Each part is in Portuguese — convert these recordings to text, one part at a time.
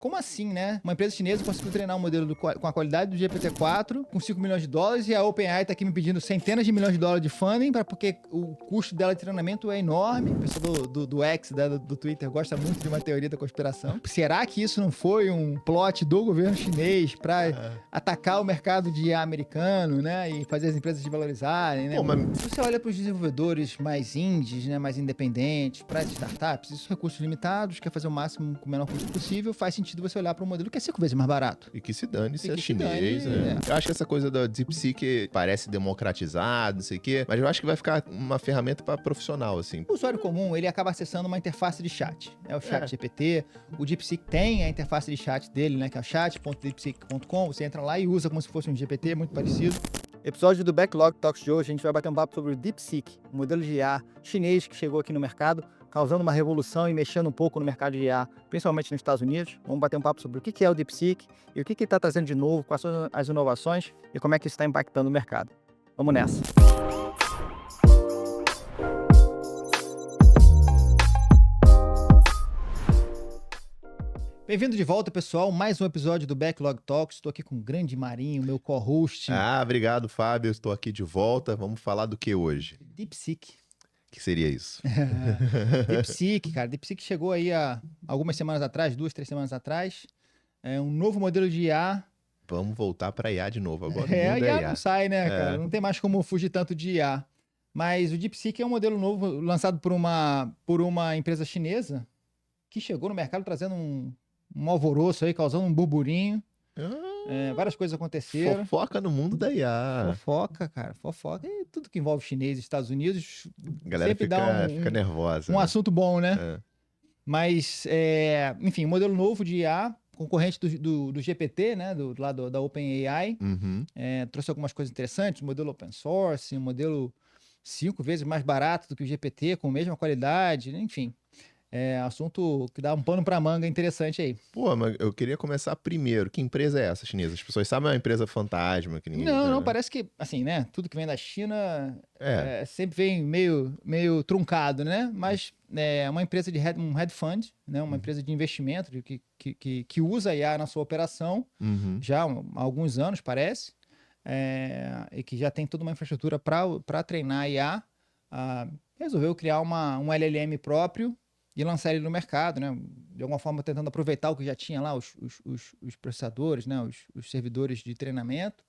Como assim, né? Uma empresa chinesa conseguiu treinar um modelo com a qualidade do GPT-4, com 5 milhões de dólares, e a OpenAI tá aqui me pedindo centenas de milhões de dólares de funding, porque o custo dela de treinamento é enorme. O pessoal do X, do Twitter, gosta muito de uma teoria da conspiração. Será que isso não foi um plot do governo chinês para atacar o mercado de IA americano, né? E fazer as empresas se valorizarem, né? Pô, mas... Se você olha para os desenvolvedores mais indies, né? Mais independentes, para as startups, isso recursos limitados, quer fazer o máximo com o menor custo possível, faz sentido você olhar para um modelo que é 5 vezes mais barato. E que se dane se E é que se chinês, dane, né? Eu acho que essa coisa da DeepSeek parece democratizado, não sei o quê, mas eu acho que vai ficar uma ferramenta para profissional, assim. O usuário comum, ele acaba acessando uma interface de chat. É o chat GPT. O DeepSeek tem a interface de chat dele, né? Que é o chat.deepseek.com. Você entra lá e usa como se fosse um GPT, muito parecido. Episódio do Backlog Talks de hoje, a gente vai bater um papo sobre o DeepSeek, um modelo de IA chinês que chegou aqui no mercado, causando uma revolução e mexendo um pouco no mercado de IA, principalmente nos Estados Unidos. Vamos bater um papo sobre o que é o DeepSeek e o que ele está trazendo de novo, quais são as inovações e como é que isso está impactando o mercado. Vamos nessa! Bem-vindo de volta, pessoal. Mais um episódio do Backlog Talks. Estou aqui com o grande Marinho, meu co-host. Obrigado, Fábio. Estou aqui de volta. Vamos falar do que hoje? DeepSeek. O que seria isso? DeepSeek, cara. DeepSeek chegou aí há algumas semanas atrás, 2, 3 semanas atrás. É um novo modelo de IA. Vamos voltar para IA de novo agora. A IA não sai, né, cara? Não tem mais como fugir tanto de IA. Mas o DeepSeek é um modelo novo lançado por uma empresa chinesa que chegou no mercado trazendo um alvoroço aí, causando um burburinho. Várias coisas aconteceram. Fofoca no mundo da IA. Fofoca, cara, fofoca. E tudo que envolve chinês e Estados Unidos A galera sempre fica nervosa. Um né? assunto bom, né? Mas, enfim, modelo novo de IA, concorrente do GPT, né? Do lado da OpenAI. Uhum. Trouxe algumas coisas interessantes. Modelo open source, um modelo 5 vezes mais barato do que o GPT, com a mesma qualidade, enfim. Assunto que dá um pano pra manga interessante aí. Pô, mas eu queria começar primeiro. Que empresa é essa chinesa? As pessoas sabem, é uma empresa fantasma que ninguém... Não, parece que, assim, né? Tudo que vem da China sempre vem meio truncado, né? Mas é uma empresa um hedge fund, né? Uma empresa de investimento que usa a IA na sua operação já há alguns anos, parece, e que já tem toda uma infraestrutura para treinar a IA. Resolveu criar um LLM próprio e lançar ele no mercado, né? De alguma forma tentando aproveitar o que já tinha lá, os processadores, né? Os servidores de treinamento.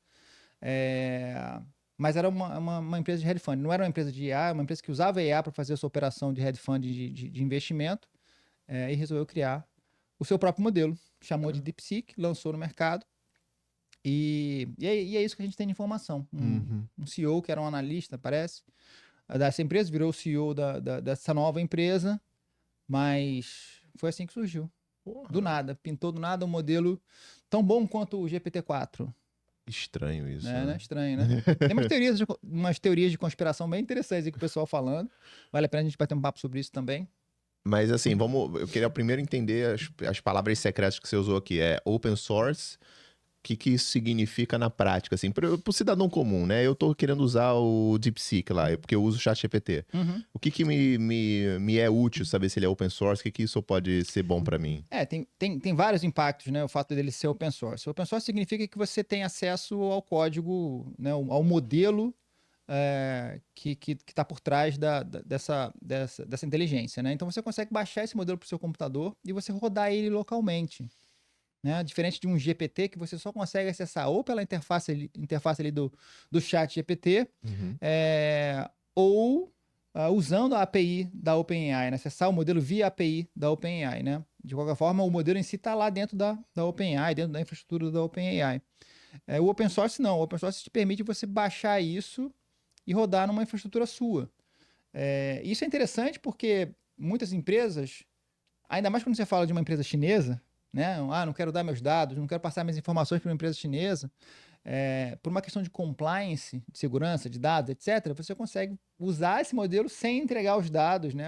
Mas era uma empresa de hedge fund, não era uma empresa de IA, uma empresa que usava a IA para fazer a sua operação de hedge fund de investimento, e resolveu criar o seu próprio modelo. Chamou de DeepSeek, lançou no mercado, e é isso que a gente tem de informação. Um CEO que era um analista, parece, dessa empresa, virou o CEO dessa nova empresa, mas foi assim que surgiu. Do nada, pintou do nada um modelo tão bom quanto o GPT-4. Estranho isso. Né? Estranho, né? Tem umas teorias de conspiração bem interessantes aí que o pessoal falando. Vale a pena a gente bater um papo sobre isso também. Mas assim, eu queria primeiro entender as palavras secretas que você usou aqui. É open source. O que isso significa na prática, assim, pro cidadão comum, né? Eu tô querendo usar o DeepSeek lá, porque eu uso o ChatGPT. O que me é útil saber se ele é open source? O que isso pode ser bom para mim? Tem vários impactos, né? O fato dele ser open source. Open source significa que você tem acesso ao código, né? Ao modelo que está por trás dessa inteligência, né? Então você consegue baixar esse modelo para o seu computador e você rodar ele localmente. Né? Diferente de um GPT que você só consegue acessar ou pela interface ali do chat GPT, ou usando a API da OpenAI, né? Acessar o modelo via API da OpenAI, né? De qualquer forma, o modelo em si está lá dentro da OpenAI, dentro da infraestrutura da OpenAI. O open source não, o open source te permite você baixar isso e rodar numa infraestrutura sua. Isso é interessante porque muitas empresas, ainda mais quando você fala de uma empresa chinesa, né? Não quero dar meus dados, não quero passar minhas informações para uma empresa chinesa. Por uma questão de compliance, de segurança, de dados, etc., você consegue usar esse modelo sem entregar os dados, né?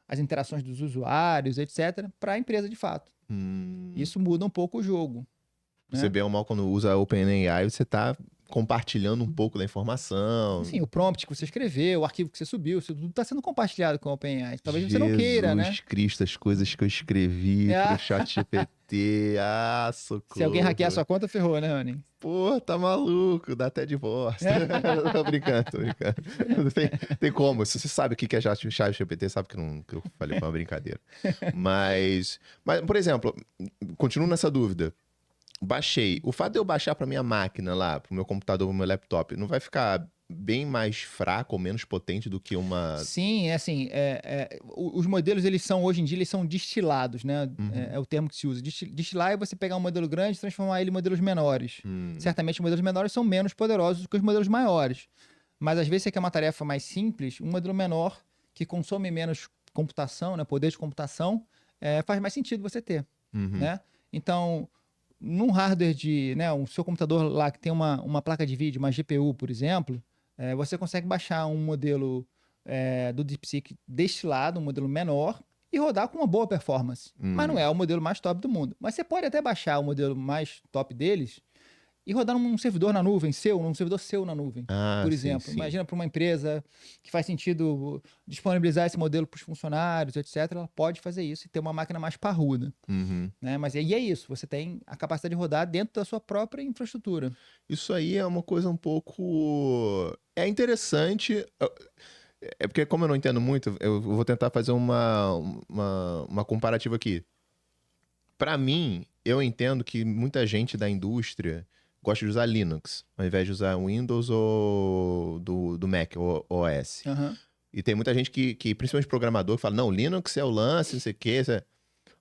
As interações dos usuários, etc., para a empresa de fato. Isso muda um pouco o jogo. Você né? bem ou mal, quando usa a OpenAI, você está compartilhando um pouco da informação. Sim, o prompt que você escreveu, o arquivo que você subiu, isso tudo está sendo compartilhado com a OpenAI. Talvez você não queira, né? Jesus Cristo, as coisas que eu escrevi pro ChatGPT. socorro. Se alguém hackear sua conta, ferrou, né, Rony? Pô, tá maluco, dá até divórcio. Tô brincando, tô brincando. Tem como, se você sabe o que é ChatGPT, sabe que eu falei com uma brincadeira. Mas, por exemplo, continuo nessa dúvida. Baixei. O fato de eu baixar para minha máquina lá, pro meu computador, pro meu laptop, não vai ficar bem mais fraco ou menos potente do que uma... Sim, é assim, os modelos, eles são, hoje em dia, eles são destilados, né? Uhum. É o termo que se usa. Destilar é você pegar um modelo grande e transformar ele em modelos menores. Certamente, os modelos menores são menos poderosos do que os modelos maiores. Mas, às vezes, você quer uma tarefa mais simples, um modelo menor, que consome menos computação, né? Poder de computação, faz mais sentido você ter, né? Então, num hardware de, né, o seu computador lá que tem uma placa de vídeo, uma GPU, por exemplo, você consegue baixar um modelo do DeepSeek destilado, um modelo menor, e rodar com uma boa performance. Mas não é o modelo mais top do mundo. Mas você pode até baixar o modelo mais top deles e rodar num servidor na nuvem num servidor seu na nuvem, por exemplo. Sim. Imagina para uma empresa que faz sentido disponibilizar esse modelo para os funcionários, etc. Ela pode fazer isso e ter uma máquina mais parruda. Né? Mas e é isso, você tem a capacidade de rodar dentro da sua própria infraestrutura. Isso aí é uma coisa um pouco... É interessante... É porque, como eu não entendo muito, eu vou tentar fazer uma comparativa aqui. Para mim, eu entendo que muita gente da indústria gosta de usar Linux, ao invés de usar Windows ou do Mac OS. E tem muita gente que principalmente programador, que fala, não, Linux é o lance, não sei o quê.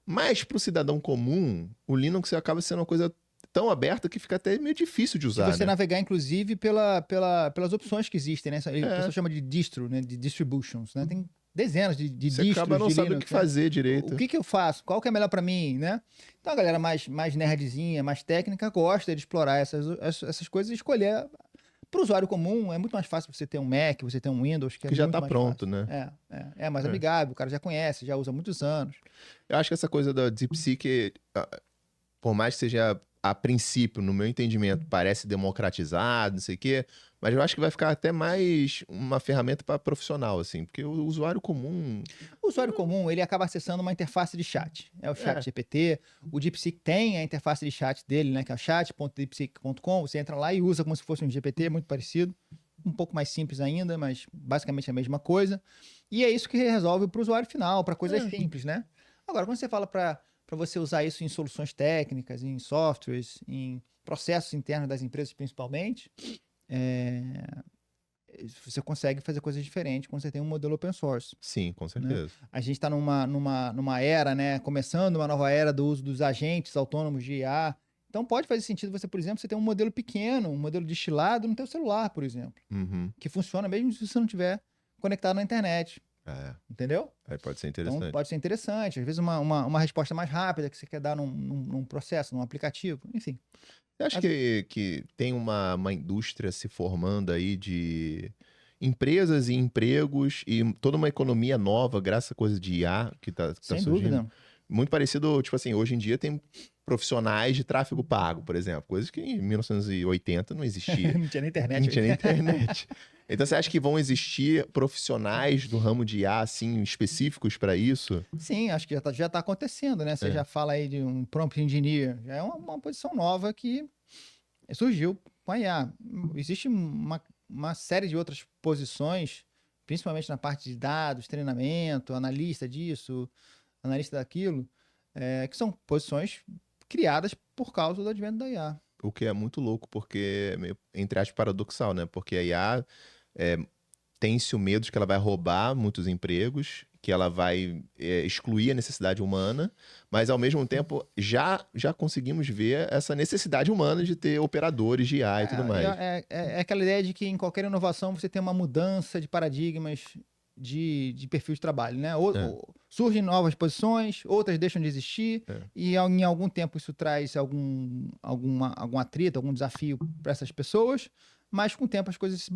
Mas para o cidadão comum, o Linux acaba sendo uma coisa tão aberta que fica até meio difícil de usar. Se você navegar, inclusive, pelas opções que existem, né? A pessoa chama de distro, né? De distributions, né? Tem dezenas de distros. Você acaba não sabendo o que fazer direito. O que eu faço? Qual que é melhor para mim, né? Então a galera mais nerdzinha, mais técnica, gosta de explorar essas coisas e escolher. Para o usuário comum, é muito mais fácil você ter um Mac, você ter um Windows, que já está pronto, fácil. né? É mais amigável, o cara já conhece, já usa há muitos anos. Eu acho que essa coisa da DeepSeek, por mais que seja, a princípio, no meu entendimento, parece democratizado, não sei o quê, mas eu acho que vai ficar até mais uma ferramenta para profissional, assim, porque o usuário comum... O usuário comum, ele acaba acessando uma interface de chat. É o chat GPT. O DeepSeek tem a interface de chat dele, né? Que é o chat.deepseek.com. Você entra lá e usa como se fosse um GPT, muito parecido. Um pouco mais simples ainda, mas basicamente a mesma coisa. E é isso que resolve para o usuário final, para coisas simples, né? Agora, quando você fala para você usar isso em soluções técnicas, em softwares, em processos internos das empresas principalmente, você consegue fazer coisas diferentes quando você tem um modelo open source. Sim, com certeza. Né? A gente está numa era, né? Começando uma nova era do uso dos agentes autônomos de IA. Então pode fazer sentido você, por exemplo, você ter um modelo pequeno, um modelo destilado no teu celular, por exemplo. Que funciona mesmo se você não estiver conectado na internet. Entendeu? Aí pode ser interessante. Então, pode ser interessante. Às vezes uma resposta mais rápida que você quer dar num processo, num aplicativo, enfim. Você acha que tem uma indústria se formando aí de empresas e empregos e toda uma economia nova graças a coisa de IA que tá Sem surgindo? dúvida. Muito parecido, tipo assim, hoje em dia tem profissionais de tráfego pago, por exemplo, coisas que em 1980 não existia. Não tinha nem internet. Não tinha nem internet. Então você acha que vão existir profissionais do ramo de IA, assim, específicos para isso? Sim, acho que já tá acontecendo, né? Você já fala aí de um prompt engineer. Já é uma posição nova que surgiu com a IA. Existe uma série de outras posições, principalmente na parte de dados, treinamento, analista disso, analista daquilo, que são posições criadas por causa do advento da IA. O que é muito louco, porque é meio, entre aspas, paradoxal, né? Porque a IA tem-se o medo de que ela vai roubar muitos empregos, que ela vai excluir a necessidade humana, mas ao mesmo tempo já conseguimos ver essa necessidade humana de ter operadores de IA e tudo mais. É aquela ideia de que em qualquer inovação você tem uma mudança de paradigmas de perfil de trabalho, né? Surgem novas posições, outras deixam de existir, e em algum tempo isso traz algum atrito, algum desafio para essas pessoas, mas com o tempo as coisas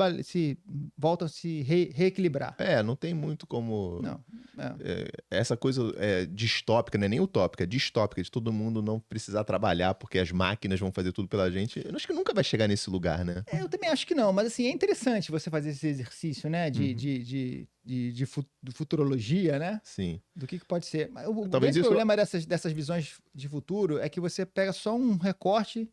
voltam a se reequilibrar. Não tem muito como... Não. Essa coisa distópica, não é nem utópica, é distópica, de todo mundo não precisar trabalhar porque as máquinas vão fazer tudo pela gente. Eu acho que nunca vai chegar nesse lugar, né? Eu também acho que não, mas assim, é interessante você fazer esse exercício, né, de futurologia, né? Sim. Do que pode ser. Mas o Talvez grande isso... problema dessas visões de futuro é que você pega só um recorte,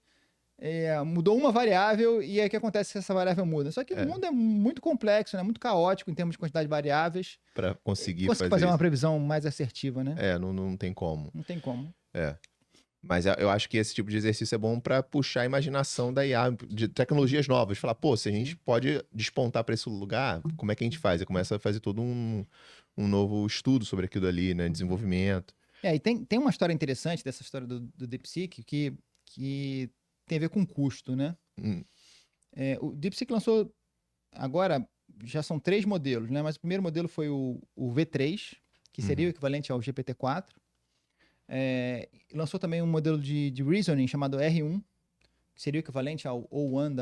mudou uma variável e aí o que acontece se essa variável muda? Só que o mundo é muito complexo, né? Muito caótico em termos de quantidade de variáveis. Para conseguir fazer uma previsão mais assertiva, né? Não tem como. Não tem como. Mas eu acho que esse tipo de exercício é bom para puxar a imaginação da IA, de tecnologias novas. Falar, pô, se a gente pode despontar para esse lugar, como é que a gente faz? Aí começa a fazer todo um novo estudo sobre aquilo ali, né? Desenvolvimento. E tem uma história interessante dessa história do DeepSeek que tem a ver com custo, né? O DeepSeek lançou agora, já são 3 modelos, né? Mas o primeiro modelo foi o V3, que seria o equivalente ao GPT-4. Lançou também um modelo de reasoning chamado R1, que seria o equivalente ao O1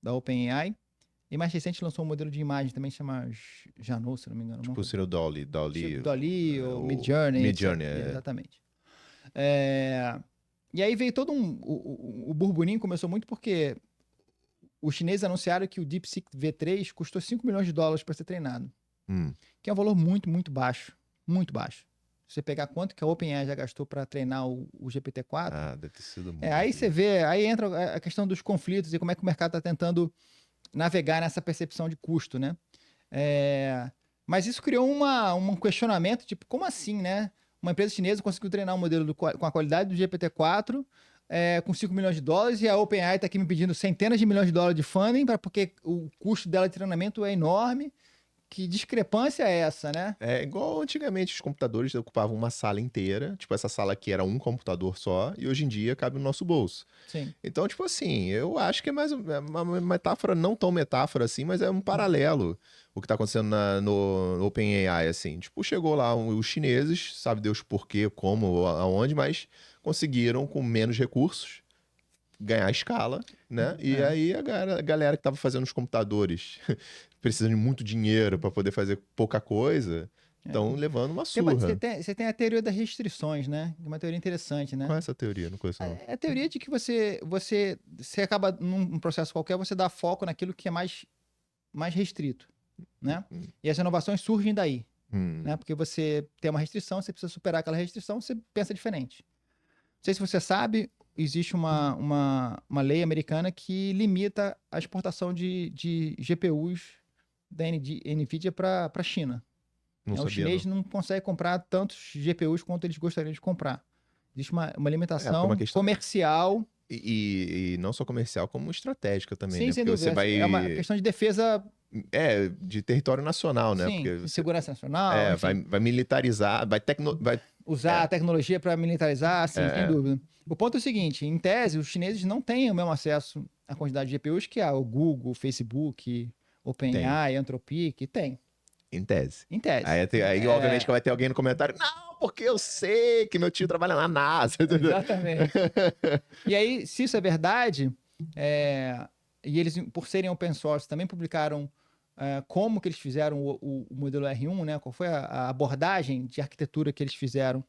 da OpenAI. E mais recente lançou um modelo de imagem também, chama Janot, se não me engano. Tipo seria o Dolly. Tipo Dolly ou Midjourney. Midjourney, exatamente. E aí veio todo o burburinho começou muito porque os chineses anunciaram que o DeepSeek V3 custou $5 milhões para ser treinado. Que é um valor muito, muito baixo. Muito baixo. Se você pegar quanto que a OpenAI já gastou para treinar o GPT-4... deve ter sido muito. Aí você vê, aí entra a questão dos conflitos e como é que o mercado está tentando navegar nessa percepção de custo, né? Mas isso criou um questionamento, tipo, como assim, né? Uma empresa chinesa conseguiu treinar um modelo com a qualidade do GPT-4 com $5 milhões e a OpenAI está aqui me pedindo centenas de milhões de dólares de funding porque o custo dela de treinamento é enorme. Que discrepância é essa, né? É igual antigamente os computadores ocupavam uma sala inteira, tipo essa sala aqui era um computador só, e hoje em dia cabe no nosso bolso. Sim. Então, tipo assim, eu acho que é mais uma metáfora, não tão metáfora assim, mas é um paralelo o que tá acontecendo no OpenAI, assim. Tipo, chegou lá os chineses, sabe Deus por quê, como, aonde, mas conseguiram com menos recursos ganhar escala, né? E aí a galera que tava fazendo os computadores precisando de muito dinheiro para poder fazer pouca coisa, estão levando uma surra. Você tem a teoria das restrições, né? Uma teoria interessante, né? Qual é essa teoria? Não conheço, não. É a teoria de que você acaba, num processo qualquer, você dá foco naquilo que é mais restrito, né? E as inovações surgem daí, né? Porque você tem uma restrição, você precisa superar aquela restrição, você pensa diferente. Não sei se você sabe, existe uma lei americana que limita a exportação de GPUs da NVIDIA para a China. Não Os chineses não conseguem comprar tantos GPUs quanto eles gostariam de comprar. Existe uma limitação comercial. E não só comercial, como estratégica também, sim, né? sem Porque dúvida. você vai... É uma questão de defesa... de território nacional, né? Sim, porque segurança nacional. Vai militarizar, vai usar a tecnologia para militarizar, sim, sem dúvida. O ponto é o seguinte, em tese, os chineses não têm o mesmo acesso à quantidade de GPUs que o Google, o Facebook, OpenAI, Anthropic, tem. Em tese. Em tese. Aí obviamente, que vai ter alguém no comentário, não, porque eu sei que meu tio trabalha na NASA. Exatamente. E aí, se isso é verdade, e eles, por serem open source, também publicaram como que eles fizeram o modelo R1, né? Qual foi a abordagem de arquitetura que eles fizeram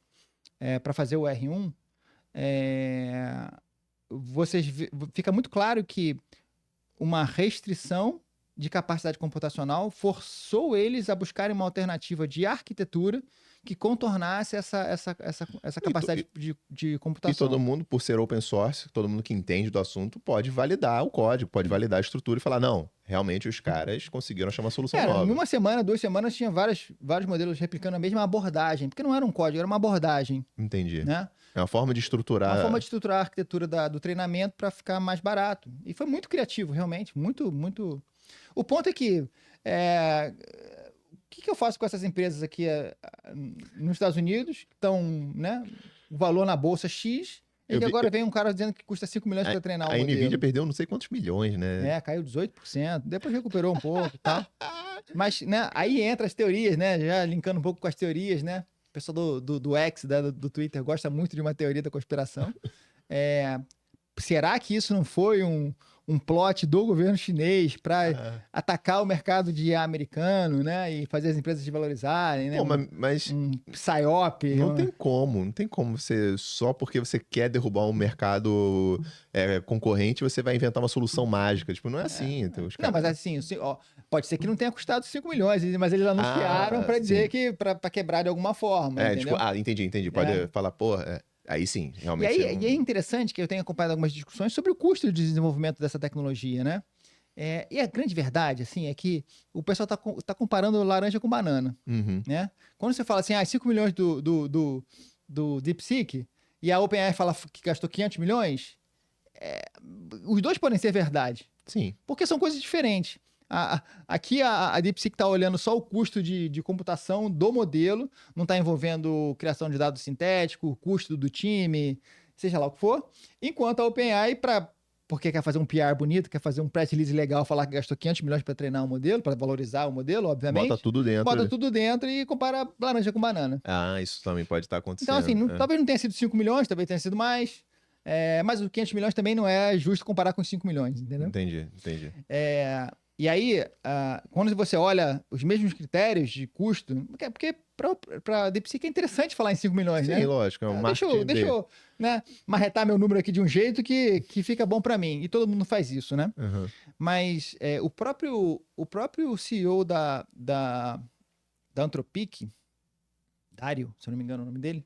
para fazer o R1, fica muito claro que uma restrição de capacidade computacional forçou eles a buscarem uma alternativa de arquitetura que contornasse essa capacidade de computação. E todo mundo, por ser open source, todo mundo que entende do assunto, pode validar o código, pode validar a estrutura e falar, não, realmente os caras conseguiram achar uma solução nova. Em uma semana, 2 semanas, tinha vários modelos replicando a mesma abordagem, porque não era um código, era uma abordagem. Entendi. Né? É uma forma de estruturar... Uma forma de estruturar a arquitetura do treinamento para ficar mais barato. E foi muito criativo, realmente, muito, muito... O ponto é que... O que eu faço com essas empresas aqui nos Estados Unidos, que estão, né, o valor na bolsa X, e que agora vem um cara dizendo que custa 5 milhões para treinar o modelo. A NVIDIA perdeu não sei quantos milhões, né? Caiu 18%, depois recuperou um pouco e tal. Mas, né, aí entra as teorias, né, já linkando um pouco com as teorias, né? O pessoal do X, do Twitter, gosta muito de uma teoria da conspiração. será que isso não foi um plot do governo chinês para atacar o mercado de IA americano, né? E fazer as empresas se valorizarem, né? Pô, mas Um PSYOP. não tem como você, só porque você quer derrubar um mercado concorrente, você vai inventar uma solução mágica. Tipo, não é assim. Então, Não, mas assim, ó, pode ser que não tenha custado 5 milhões, mas eles anunciaram para dizer que para quebrar de alguma forma, entendeu? Tipo, entendi. Pode falar, pô, aí sim, realmente. E é interessante que eu tenho acompanhado algumas discussões sobre o custo de desenvolvimento dessa tecnologia, né? E a grande verdade, assim, é que o pessoal tá comparando laranja com banana, né? Quando você fala assim, 5 milhões do DeepSeek e a OpenAI fala que gastou 500 milhões, os dois podem ser verdade. Sim. Porque são coisas diferentes. Aqui a DeepSeek está olhando só o custo de computação do modelo, não está envolvendo criação de dados sintéticos, o custo do time, seja lá o que for. Enquanto a OpenAI, porque quer fazer um PR bonito, quer fazer um press release legal, falar que gastou 500 milhões para treinar o modelo, para valorizar o modelo, obviamente. Bota tudo dentro. Bota tudo dentro e compara laranja com banana. Isso também pode estar acontecendo. Então, assim, talvez não tenha sido 5 milhões, talvez tenha sido mais. Mas os 500 milhões também não é justo comparar com os 5 milhões, entendeu? Entendi. E aí, quando você olha os mesmos critérios de custo, porque para a DeepSeek é interessante falar em 5 milhões, né? Sim, lógico, é um marketing. Deixa eu marretar meu número aqui de um jeito que fica bom para mim. E todo mundo faz isso, né? Mas o próprio CEO da Anthropic, Dario, se eu não me engano o nome dele,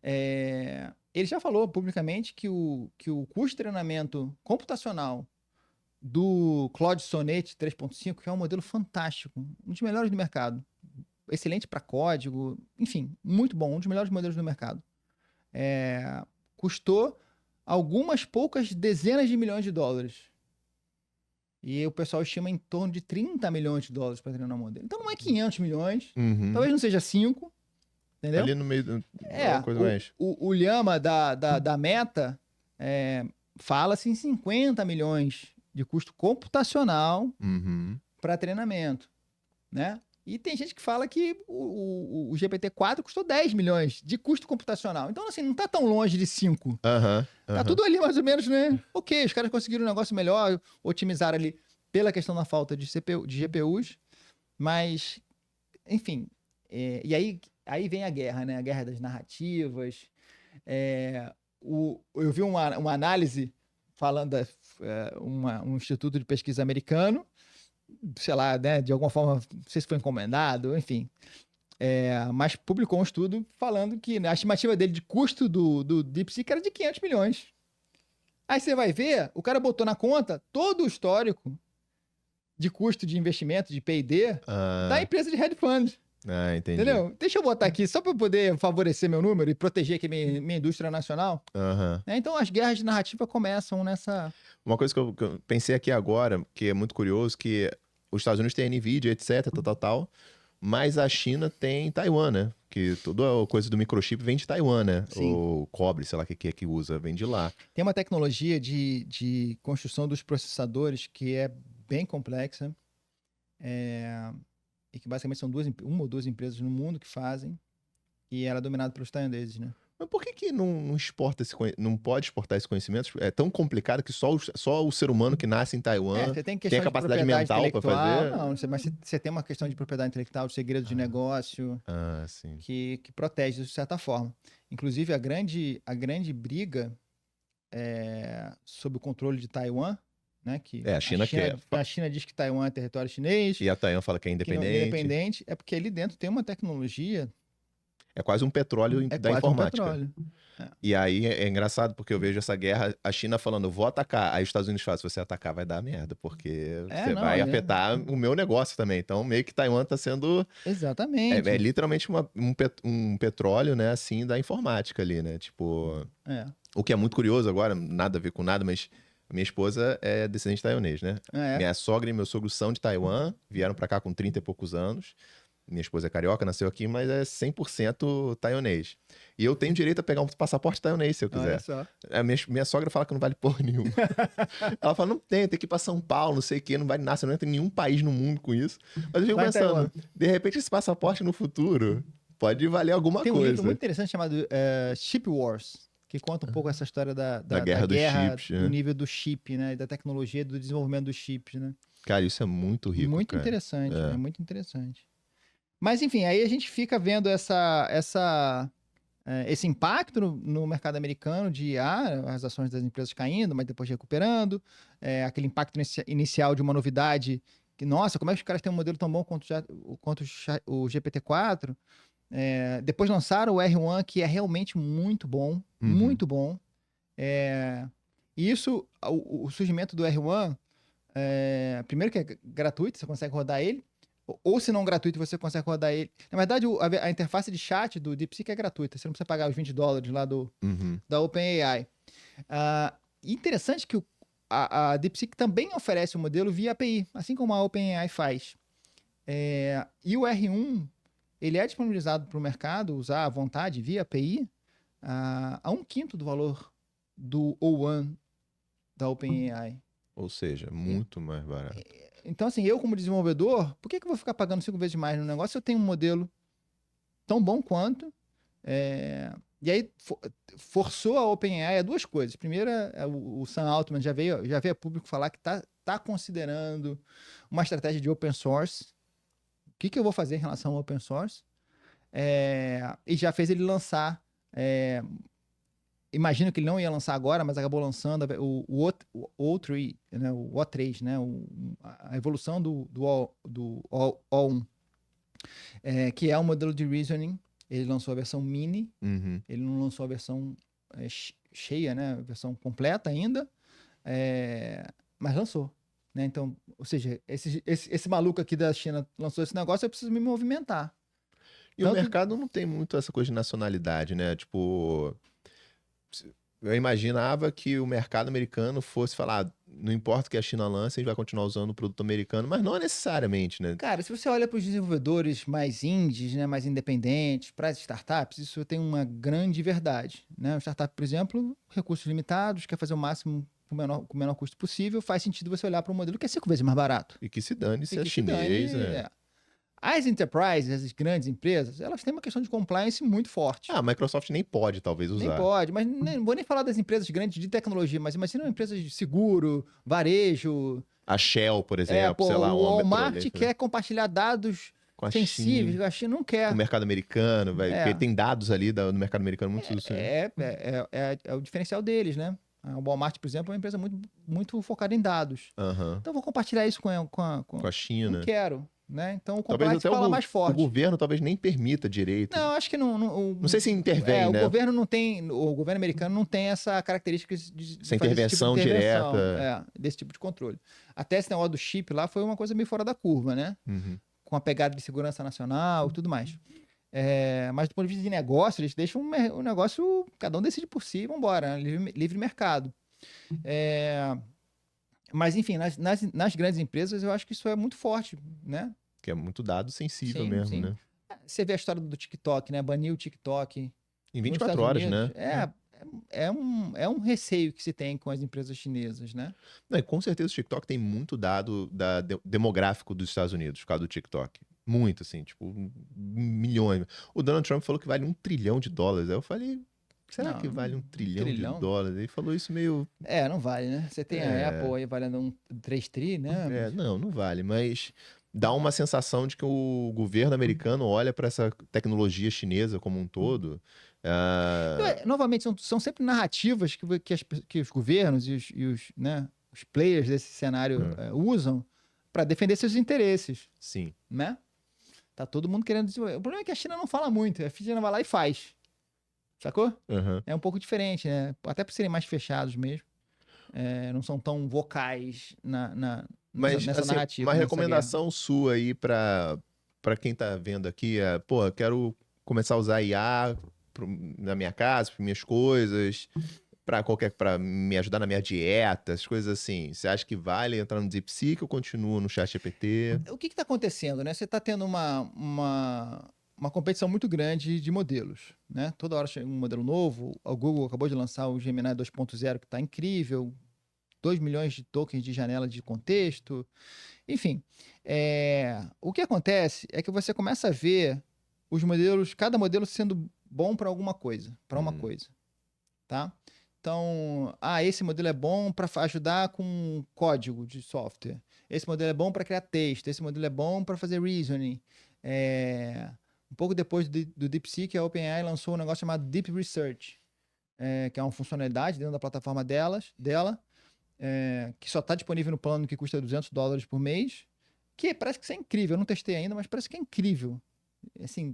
ele já falou publicamente que o custo de treinamento computacional do Claude Sonnet 3.5, que é um modelo fantástico, um dos melhores do mercado, excelente para código, enfim, muito bom, um dos melhores modelos do mercado. Custou algumas poucas dezenas de milhões de dólares. E o pessoal estima em torno de 30 milhões de dólares para treinar um modelo. Então não é 500 milhões, talvez não seja 5, entendeu? Ali no meio, uma coisa mais. O Llama da Meta fala-se em 50 milhões de custo computacional para treinamento, né? E tem gente que fala que o GPT-4 custou 10 milhões de custo computacional. Então, assim, não tá tão longe de 5. Tá tudo ali mais ou menos, né? Ok, os caras conseguiram um negócio melhor, otimizaram ali pela questão da falta de GPUs, mas, enfim, e aí vem a guerra, né? A guerra das narrativas. Eu vi uma análise falando um instituto de pesquisa americano, sei lá, né, de alguma forma, não sei se foi encomendado, enfim, mas publicou um estudo falando que a estimativa dele de custo do DeepSeek era de 500 milhões. Aí você vai ver, o cara botou na conta todo o histórico de custo de investimento, de P&D, da empresa de hedge fund. Entendi. Entendeu? Deixa eu botar aqui, só para poder favorecer meu número e proteger aqui minha indústria nacional. Então, as guerras de narrativa começam nessa... Uma coisa que eu pensei aqui agora, que é muito curioso, que os Estados Unidos têm NVIDIA, etc, tal, mas a China tem Taiwan, né? Que toda a coisa do microchip vem de Taiwan, né? Sim. O cobre, sei lá o que usa, vem de lá. Tem uma tecnologia de construção dos processadores que é bem complexa, e que basicamente são uma ou duas empresas no mundo que fazem, e ela é dominada pelos taiwaneses, né? Mas por que não exporta não pode exportar esse conhecimento? É tão complicado que só o ser humano que nasce em Taiwan você tem tem a capacidade mental para fazer? Não, mas você tem uma questão de propriedade intelectual, de segredo de negócio, sim. que protege isso de certa forma. Inclusive, a grande briga sobre o controle de Taiwan, né? Que a China quer. A China diz que Taiwan é território chinês. E a Taiwan fala que é independente. Que não é independente, é porque ali dentro tem uma tecnologia. É quase um petróleo da informática. Um petróleo. E aí é engraçado, porque eu vejo essa guerra, a China falando, eu vou atacar. Aí os Estados Unidos falam, se você atacar, vai dar merda, porque você vai afetar o meu negócio também. Então, meio que Taiwan tá sendo... Exatamente. É literalmente um petróleo, né, assim, da informática ali, né? Tipo... O que é muito curioso agora, nada a ver com nada, mas... Minha esposa é descendente taiwanês, né? Minha sogra e meu sogro são de Taiwan, vieram pra cá com 30 e poucos anos. Minha esposa é carioca, nasceu aqui, mas é 100% taiwanês. E eu tenho direito a pegar um passaporte taiwanês, se eu quiser. Olha só. Minha sogra fala que não vale porra nenhuma. Ela fala, não tem que ir pra São Paulo, não sei o quê, não vale nada, você não entra em nenhum país no mundo com isso. Mas eu fico pensando, de repente esse passaporte no futuro pode valer alguma coisa. Tem um livro muito interessante chamado Ship Wars, que conta um pouco essa história Da guerra dos chips, do né? nível do chip, né? E da tecnologia, do desenvolvimento dos chips, né? Cara, isso é muito rico, Muito cara. interessante, É. é muito interessante. Mas, enfim, aí a gente fica vendo esse impacto no mercado americano de IA, as ações das empresas caindo, mas depois recuperando, aquele impacto inicial de uma novidade que, nossa, como é que os caras têm um modelo tão bom quanto o GPT-4? Depois lançaram o R1, que é realmente muito bom, muito bom. E isso, o surgimento do R1, primeiro que é gratuito, você consegue rodar ele, ou se não gratuito, você consegue rodar ele. Na verdade, a interface de chat do DeepSeek é gratuita, você não precisa pagar os $20 lá da OpenAI. Interessante que a DeepSeek também oferece um modelo via API, assim como a OpenAI faz. E o R1, ele é disponibilizado para o mercado usar à vontade via API a 1/5 do valor do O1 da OpenAI. Ou seja, muito mais barato. Então, assim, eu como desenvolvedor, por que eu vou ficar pagando 5 vezes mais no negócio se eu tenho um modelo tão bom quanto? E aí forçou a OpenAI a duas coisas. Primeiro, o Sam Altman já veio a público falar que tá considerando uma estratégia de open source. O que eu vou fazer em relação ao open source? E já fez ele lançar. Imagino que ele não ia lançar agora, mas acabou lançando o O3, né, o O3, né, a evolução do O1, que é um modelo de reasoning. Ele lançou a versão mini, ele não lançou a versão cheia, né, a versão completa ainda, mas lançou. Né? Então, ou seja, esse maluco aqui da China lançou esse negócio, eu preciso me movimentar. E o mercado não tem muito essa coisa de nacionalidade, né? Tipo, eu imaginava que o mercado americano fosse falar, não importa o que a China lança, a gente vai continuar usando o produto americano, mas não necessariamente, né? Cara, se você olha para os desenvolvedores mais indies, né, mais independentes, para as startups, isso tem uma grande verdade. Né? O startup, por exemplo, recursos limitados, quer fazer o máximo com o menor custo possível, faz sentido você olhar para um modelo que é 5 vezes mais barato. E que se dane se E é que se chinês, dane, As enterprises, as grandes empresas, elas têm uma questão de compliance muito forte. Ah, a Microsoft nem pode, talvez, usar. Nem pode, mas não vou nem falar das empresas grandes de tecnologia, mas imagina uma empresa de seguro, varejo. A Shell, por exemplo, sei lá, o uma Walmart petrolífera. quer compartilhar dados Com a sensíveis, China, a China não quer. o mercado americano, porque tem dados ali do mercado americano muito É o diferencial deles, né? O Walmart, por exemplo, é uma empresa muito, muito focada em dados. Então, eu vou compartilhar isso com a China. Não quero. Né? Então, o Talvez compliance até fala mais forte. O governo talvez nem permita direito. Não, acho que não. Não sei se intervém, né? O governo não tem. O governo americano não tem essa característica de essa fazer intervenção, esse tipo de direta. Desse tipo de controle. Até esse negócio do chip lá foi uma coisa meio fora da curva, né? Com a pegada de segurança nacional e tudo mais. Mas do ponto de vista de negócio, eles deixam o negócio, cada um decide por si e vambora, né? Livre mercado. Mas, enfim, nas grandes empresas, eu acho que isso é muito forte, né? Que é muito dado sensível mesmo, né? Você vê a história do TikTok, né? Baniu o TikTok. Em 24 horas, Unidos. né? É um receio que se tem com as empresas chinesas, né? Não, e com certeza o TikTok tem muito dado demográfico dos Estados Unidos, por causa do TikTok. Muito, assim, tipo, milhões. O Donald Trump falou que vale $1 trilhão. Aí eu falei, será que vale $1 trilhão? Ele falou isso meio... não vale, né? Você tem a Apple aí valendo 3 tri, né? Não vale, mas dá uma sensação de que o governo americano olha para essa tecnologia chinesa como um todo. Novamente, são sempre narrativas que os governos e os players desse cenário usam para defender seus interesses. Sim. Né? Tá todo mundo querendo desenvolver. O problema é que a China não fala muito. A China vai lá e faz. Sacou? É um pouco diferente, né? Até por serem mais fechados mesmo. Não são tão vocais nessa narrativa. Uma recomendação sua aí para quem tá vendo aqui quero começar a usar IA na minha casa, para minhas coisas, para me ajudar na minha dieta, as coisas assim. Você acha que vale entrar no DeepSeek ou continua no ChatGPT? O que está acontecendo, né? Você está tendo uma competição muito grande de modelos, né? Toda hora chega um modelo novo. O Google acabou de lançar o Gemini 2.0, que está incrível. 2 milhões de tokens de janela de contexto. Enfim, o que acontece é que você começa a ver os modelos, cada modelo sendo bom para alguma coisa, para uma coisa. tá? Então, esse modelo é bom para ajudar com código de software. Esse modelo é bom para criar texto. Esse modelo é bom para fazer reasoning. Um pouco depois do DeepSeek, a OpenAI lançou um negócio chamado Deep Research, que é uma funcionalidade dentro da plataforma dela, que só está disponível no plano que custa $200 por mês, que parece que isso é incrível. Eu não testei ainda, mas parece que é incrível. Assim,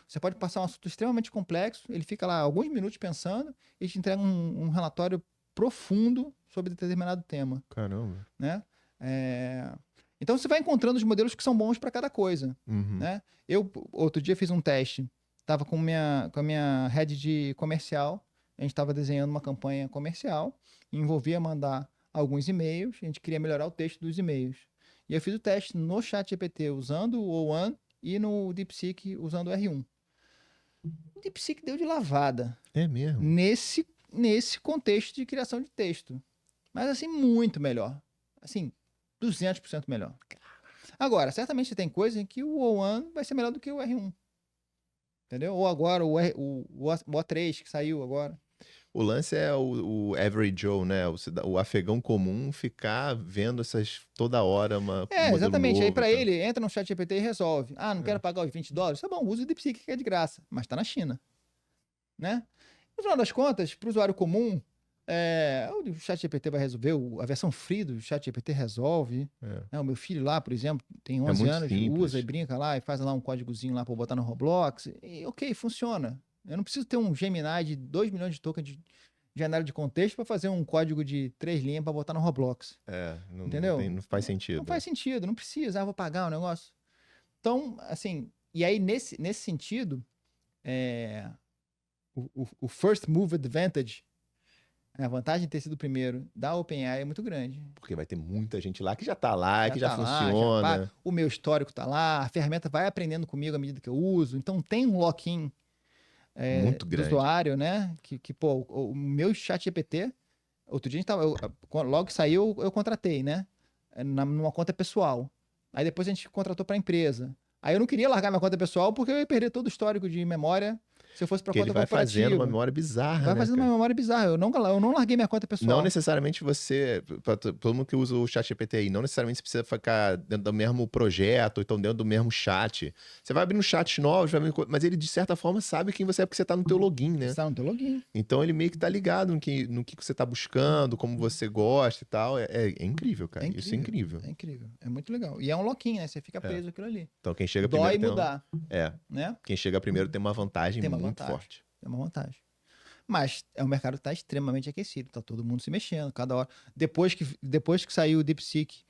você pode passar um assunto extremamente complexo, ele fica lá alguns minutos pensando e te entrega um relatório profundo sobre determinado tema, Caramba. né? Então você vai encontrando os modelos que são bons para cada coisa, né? Eu outro dia fiz um teste, estava com a minha head de comercial, a gente estava desenhando uma campanha comercial, envolvia mandar alguns e-mails, a gente queria melhorar o texto dos e-mails. E eu fiz o teste no ChatGPT usando o O1 e no DeepSeek usando o R1. O DeepSeek deu de lavada. É mesmo? Nesse contexto de criação de texto. Mas assim, muito melhor. Assim, 200% melhor. Agora, certamente tem coisa em que o O1 vai ser melhor do que o R1. Entendeu? Ou agora o O3 que saiu agora. O lance é o Average Joe, né? O afegão comum ficar vendo essas toda hora uma modelo exatamente. novo Aí para e tal. ele, entra no ChatGPT e resolve. Não quero pagar os $20? Tá bom, usa o DeepSeek que é de graça. Mas tá na China. Né? No final das contas, para o usuário comum, o ChatGPT vai resolver, a versão free do ChatGPT resolve. O meu filho lá, por exemplo, tem 11 muito anos, simples. usa e brinca lá e faz lá um códigozinho lá para botar no Roblox. E ok, funciona. Eu não preciso ter um Gemini de 2 milhões de tokens de análise de contexto para fazer um código de 3 linhas para botar no Roblox. Entendeu? Não faz sentido. Não faz sentido, não precisa, vou pagar o negócio. Então, assim, e aí nesse sentido, o first move advantage, a vantagem de ter sido o primeiro da OpenAI é muito grande. Porque vai ter muita gente lá que já tá lá, que já funciona. O meu histórico tá lá, a ferramenta vai aprendendo comigo à medida que eu uso. Então tem um lock-in muito grande do usuário, né? Que pô, o meu ChatGPT, outro dia logo que saiu, eu contratei, né? Numa conta pessoal. Aí depois a gente contratou para a empresa. Aí eu não queria largar minha conta pessoal porque eu ia perder todo o histórico de memória se eu fosse para conta corporativa. Ele vai fazendo uma memória bizarra, vai fazendo uma memória bizarra. Eu não larguei minha conta pessoal. Não necessariamente você, para todo mundo que usa o ChatGPT aí, não necessariamente você precisa ficar dentro do mesmo projeto, ou então dentro do mesmo chat. Você vai abrindo chats novos, mas ele de certa forma sabe quem você é porque você tá no teu login, né? Você tá no teu login. Então ele meio que tá ligado no que você tá buscando, como você gosta e tal. É incrível, cara. Isso é incrível. É incrível. É muito legal. E é um lock-in, né? Você fica preso aquilo ali. Então quem chega Dói primeiro mudar. né? Quem chega primeiro tem uma vantagem muito forte. É uma vantagem. Mas é um mercado que está extremamente aquecido, está todo mundo se mexendo, cada hora. Depois que saiu o DeepSeek,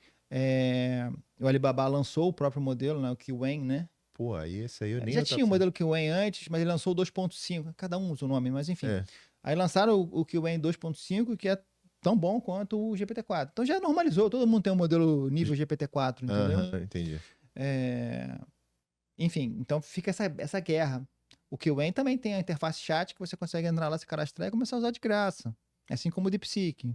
o Alibaba lançou o próprio modelo, né, o Kiwen, né? Pô, aí esse aí eu nem... Já tinha o modelo Kiwen antes, mas ele lançou o 2.5, cada um usa o nome, mas enfim. Aí lançaram o Kiwen 2.5, que é tão bom quanto o GPT-4. Então já normalizou, todo mundo tem um modelo nível GPT-4, entendeu? Entendi. Enfim, então fica essa guerra. O Kiwen também tem a interface chat que você consegue entrar lá, se cadastrar e começar a usar de graça. Assim como o DeepSeek.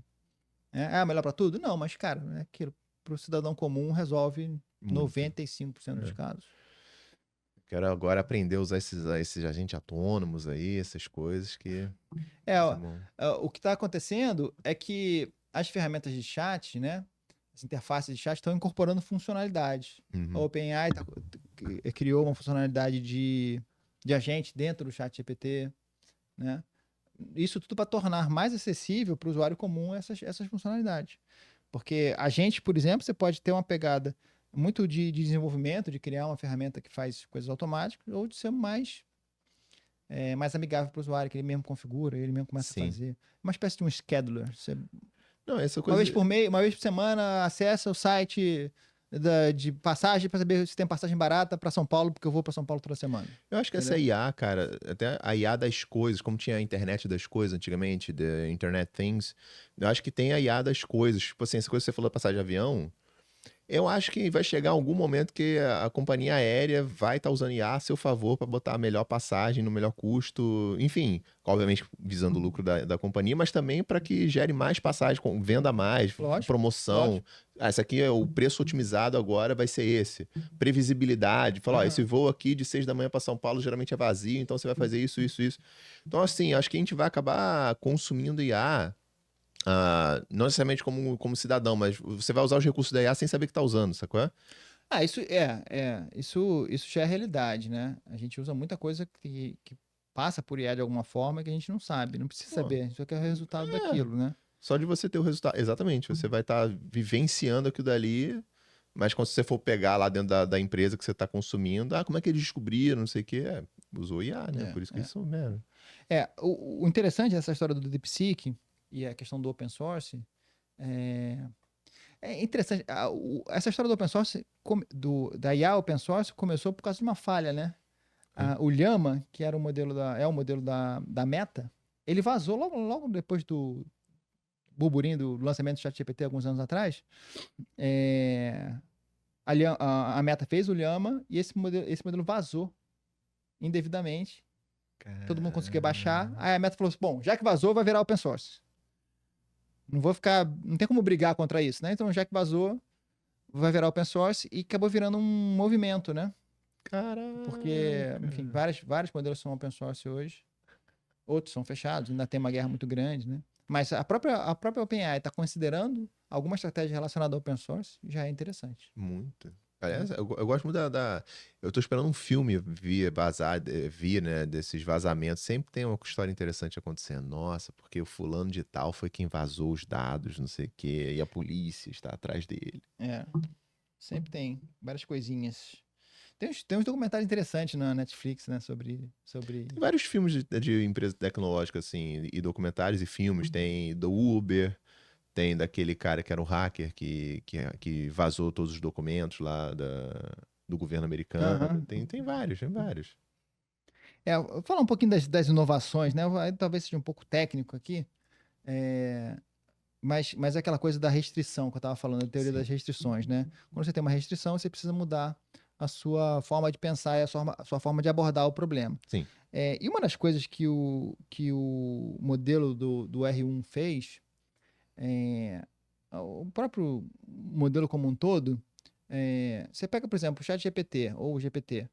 Melhor para tudo? Não, mas, cara, é aquilo. Para o cidadão comum resolve 95% dos casos. Quero agora aprender a usar esses agentes autônomos aí, essas coisas que... O que está acontecendo é que as ferramentas de chat, né? As interfaces de chat estão incorporando funcionalidades. A OpenAI criou uma funcionalidade de agente dentro do ChatGPT, né? Isso tudo para tornar mais acessível para o usuário comum essas funcionalidades. Porque a gente, por exemplo, você pode ter uma pegada muito de desenvolvimento, de criar uma ferramenta que faz coisas automáticas, ou de ser mais amigável para o usuário, que ele mesmo configura, ele mesmo começa a fazer. Uma espécie de um scheduler. Você, essa coisa... uma vez por semana, acessa o site de passagem para saber se tem passagem barata para São Paulo, porque eu vou para São Paulo toda semana. Eu acho que essa IA, cara, até a IA das coisas, como tinha a internet das coisas antigamente, the Internet Things, eu acho que tem a IA das coisas. Tipo assim, essa coisa que você falou, passagem de avião, Eu acho que vai chegar algum momento que a companhia aérea vai estar usando IA a seu favor para botar a melhor passagem no melhor custo, enfim, obviamente visando o lucro da companhia, mas também para que gere mais passagem, venda mais, Lógico, promoção. lógico. Esse aqui é o preço otimizado agora, vai ser esse. Previsibilidade, falar, ó, esse voo aqui de 6 da manhã para São Paulo geralmente é vazio, então você vai fazer isso, isso, isso. Então, assim, acho que a gente vai acabar consumindo IA. Não necessariamente como cidadão, mas você vai usar os recursos da IA sem saber que está usando, sacou? Isso já é realidade, né? A gente usa muita coisa que passa por IA de alguma forma que a gente não sabe, não precisa Pô, saber, só que é o resultado daquilo, né? Só de você ter o resultado. Exatamente, você vai estar vivenciando aquilo dali, mas quando você for pegar lá dentro da empresa que você está consumindo, como é que eles descobriram, não sei o quê, usou IA, né? Por isso que isso, né? O interessante dessa história do DeepSeek e a questão do open source é interessante. Essa história do open source, da IA open source, começou por causa de uma falha, né? O Llama, que era o modelo da Meta, ele vazou logo depois do burburinho do lançamento do ChatGPT alguns anos atrás. A Meta fez o Llama e esse modelo vazou indevidamente. Todo mundo conseguia baixar. Aí a Meta falou assim: bom, já que vazou, vai virar open source. Não tem como brigar contra isso, né? Então, já que vazou, vai virar open source e acabou virando um movimento, né? Caraca. Porque, enfim, vários modelos são open source hoje. Outros são fechados, ainda tem uma guerra muito grande, né? Mas a própria OpenAI está considerando alguma estratégia relacionada ao open source, já é interessante. Muito. Aliás, eu gosto muito Eu tô esperando um filme vir, né, desses vazamentos. Sempre tem uma história interessante acontecendo. Nossa, porque o fulano de tal foi quem vazou os dados, não sei o quê, e a polícia está atrás dele. Sempre tem várias coisinhas. Tem uns documentários interessantes na Netflix, né, sobre... Tem vários filmes de empresa tecnológica, assim, e documentários e filmes. Tem do Uber, tem daquele cara que era um hacker que vazou todos os documentos lá do governo americano. Tem vários. Vou falar um pouquinho das inovações, né? Talvez seja um pouco técnico aqui, mas é aquela coisa da restrição que eu estava falando, a teoria das restrições, né? Quando você tem uma restrição, você precisa mudar a sua forma de pensar e a sua forma de abordar o problema. Sim. E uma das coisas que o modelo do R1 fez, o próprio modelo como um todo, você pega, por exemplo, o ChatGPT ou o GPT.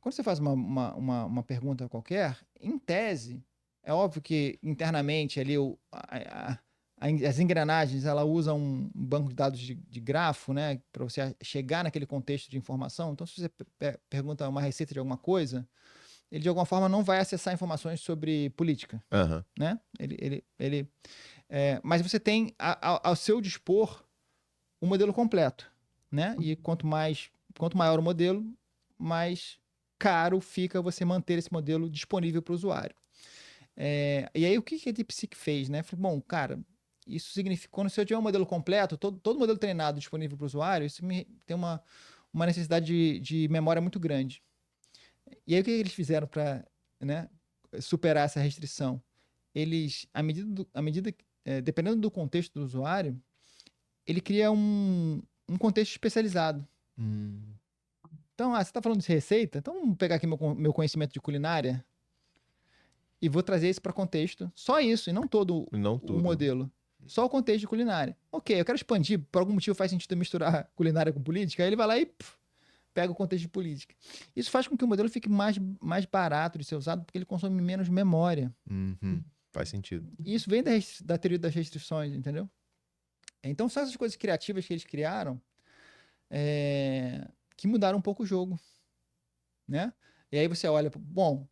Quando você faz uma pergunta qualquer, em tese, é óbvio que internamente ali as engrenagens ela usa um banco de dados de grafo, né, para você chegar naquele contexto de informação. Então, se você pergunta uma receita de alguma coisa, ele de alguma forma não vai acessar informações sobre política, né? Mas você tem ao seu dispor um modelo completo, né? E quanto maior o modelo, mais caro fica você manter esse modelo disponível para o usuário. E aí, o que a DeepSeek fez, né? Falei, bom, cara, isso significa, quando você tiver um modelo completo, todo modelo treinado disponível para o usuário, isso tem uma necessidade de memória muito grande. E aí, o que eles fizeram para, né, superar essa restrição? Eles, dependendo do contexto do usuário, ele cria um contexto especializado. Então, você está falando de receita? Então, vamos pegar aqui meu conhecimento de culinária e vou trazer isso para contexto. Só isso, e não todo o modelo. Só o contexto de culinária. Ok, eu quero expandir, por algum motivo faz sentido misturar culinária com política, aí ele vai lá e pega o contexto de política. Isso faz com que o modelo fique mais barato de ser usado, porque ele consome menos memória. Faz sentido. E isso vem da teoria das restrições, entendeu? Então, são essas coisas criativas que eles criaram que mudaram um pouco o jogo, né? E aí você olha, bom,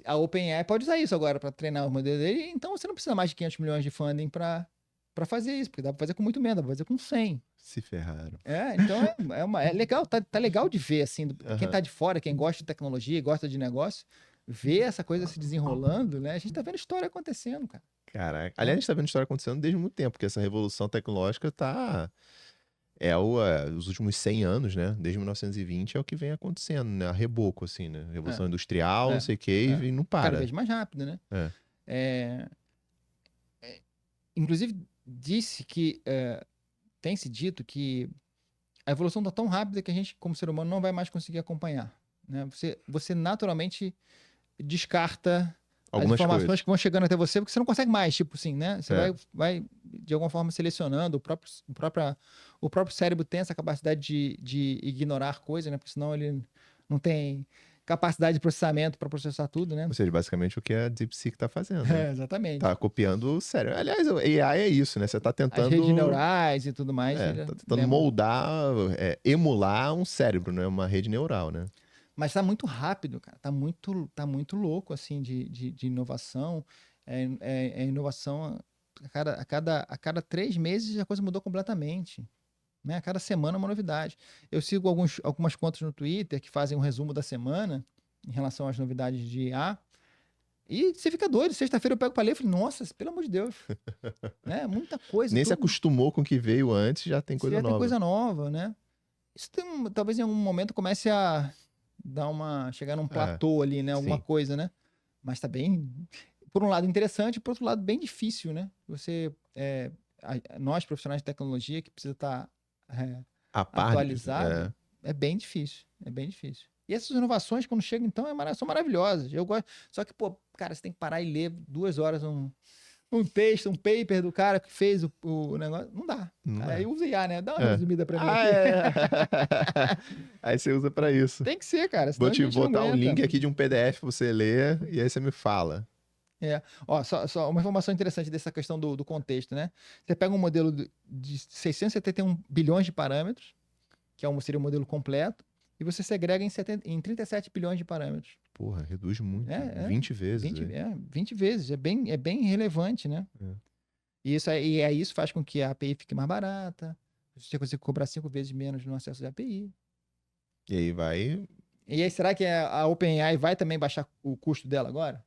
a OpenAI pode usar isso agora para treinar o modelo dele, então você não precisa mais de 500 milhões de funding para fazer isso, porque dá para fazer com muito menos, dá para fazer com 100. Se ferraram. Então é legal, tá legal de ver, assim, quem tá de fora, quem gosta de tecnologia, gosta de negócio, ver essa coisa se desenrolando, né? A gente tá vendo história acontecendo, cara. Caraca. Aliás, a gente tá vendo história acontecendo desde muito tempo, porque essa revolução tecnológica tá... os últimos 100 anos, né? Desde 1920 é o que vem acontecendo, né? A reboco, assim, né? Revolução industrial, não sei o que, e não para. Cada vez mais rápido, né? Inclusive, disse que tem se dito que a evolução está tão rápida que a gente, como ser humano, não vai mais conseguir acompanhar, né? Você naturalmente descarta as Algumas informações coisas. que vão chegando até você, porque você não consegue mais, tipo assim, né? Você É. vai de alguma forma selecionando, o próprio cérebro tem essa capacidade de ignorar coisas, né? Porque senão ele não tem capacidade de processamento para processar tudo, né? Ou seja, basicamente o que a DeepSeek tá fazendo, né? É, exatamente. Tá copiando o cérebro. Aliás, o AI é isso, né? Você tá As tentando... redes neurais e tudo mais. tá tentando moldar, emular um cérebro, né? Uma rede neural, né? Mas tá muito rápido, cara. Tá muito louco, assim, de inovação. É inovação a cada 3 meses a coisa mudou completamente. Né? A cada semana é uma novidade. Eu sigo algumas contas no Twitter que fazem um resumo da semana em relação às novidades de IA. E você fica doido. Sexta-feira eu pego pra ler e falo, nossa, pelo amor de Deus. Né? Muita coisa. Nem se acostumou com o que veio antes, já tem coisa já nova. tem coisa nova, né? Isso talvez em algum momento comece a chegar num platô ali, né? Alguma sim. coisa, né? Mas tá bem, por um lado interessante, por outro lado bem difícil, né? Nós profissionais de tecnologia que precisa estar A par atualizado, é bem difícil, é bem difícil. E essas inovações quando chegam então são maravilhosas. Eu gosto, só que pô, cara, você tem que parar e ler 2 horas um texto, um paper do cara que fez o negócio. Não dá. Aí usa IA, né? Dá uma resumida pra mim aqui. Aí você usa pra isso. Tem que ser, cara. Vou te botar um link aqui de um PDF pra você ler e aí você me fala. Ó, só uma informação interessante dessa questão do contexto, né? Você pega um modelo de 671 bilhões de parâmetros, que seria o modelo completo, e você segrega em 37 bilhões de parâmetros. Porra, reduz muito. 20 vezes. 20 vezes. É bem relevante, né? E isso faz com que a API fique mais barata. Você consegue cobrar 5 vezes menos no acesso à API. E aí vai... E aí, será que a OpenAI vai também baixar o custo dela agora?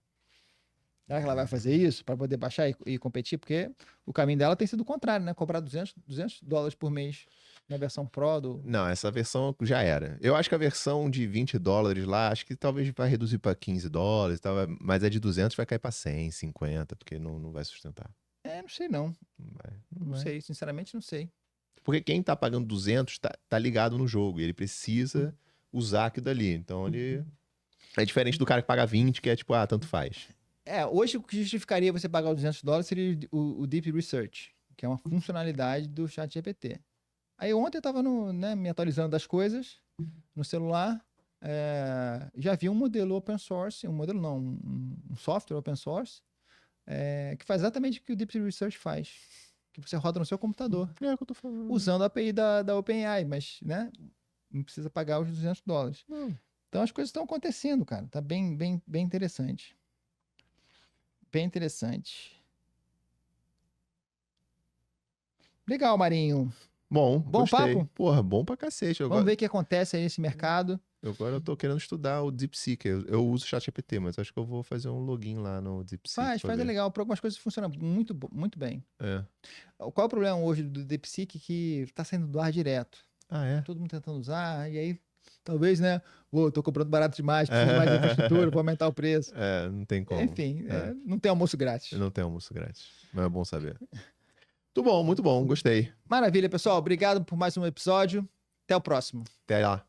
Será que ela vai fazer isso para poder baixar e competir? Porque o caminho dela tem sido o contrário, né? Cobrar $200 por mês na versão Pro do... Não, essa versão já era. Eu acho que a versão de $20 lá, acho que talvez vai reduzir para $15, mas a de 200 vai cair para 100, 50, porque não vai sustentar. Não sei não. Não sei, sinceramente não sei. Porque quem tá pagando 200 tá ligado no jogo e ele precisa usar aquilo dali. Então ele... É diferente do cara que paga 20, que é tipo, tanto faz. Hoje o que justificaria você pagar os $200 seria o Deep Research, que é uma funcionalidade do ChatGPT. Aí ontem eu tava me atualizando das coisas no celular, já vi um modelo open source, um software open source, que faz exatamente o que o Deep Research faz, que você roda no seu computador, É o que eu tô falando. usando a API da OpenAI, mas né, não precisa pagar os $200. Então as coisas estão acontecendo, cara, tá bem interessante. Bem interessante. Legal, Marinho. Bom gostei. Papo? Porra, bom pra cacete. Vamos ver o que acontece aí nesse mercado. Agora eu tô querendo estudar o DeepSeek. Eu uso o ChatGPT, mas acho que eu vou fazer um login lá no DeepSeek. Faz, é legal. Para algumas coisas funciona muito, muito bem. Qual é o problema hoje do DeepSeek? Que tá saindo do ar direto. Todo mundo tentando usar, e aí talvez, né? Tô comprando barato demais, preciso mais de infraestrutura, vou aumentar o preço. Não tem como. Enfim, não tem almoço grátis. Não tem almoço grátis, mas é bom saber. Muito bom, gostei. Maravilha, pessoal. Obrigado por mais um episódio. Até o próximo. Até lá.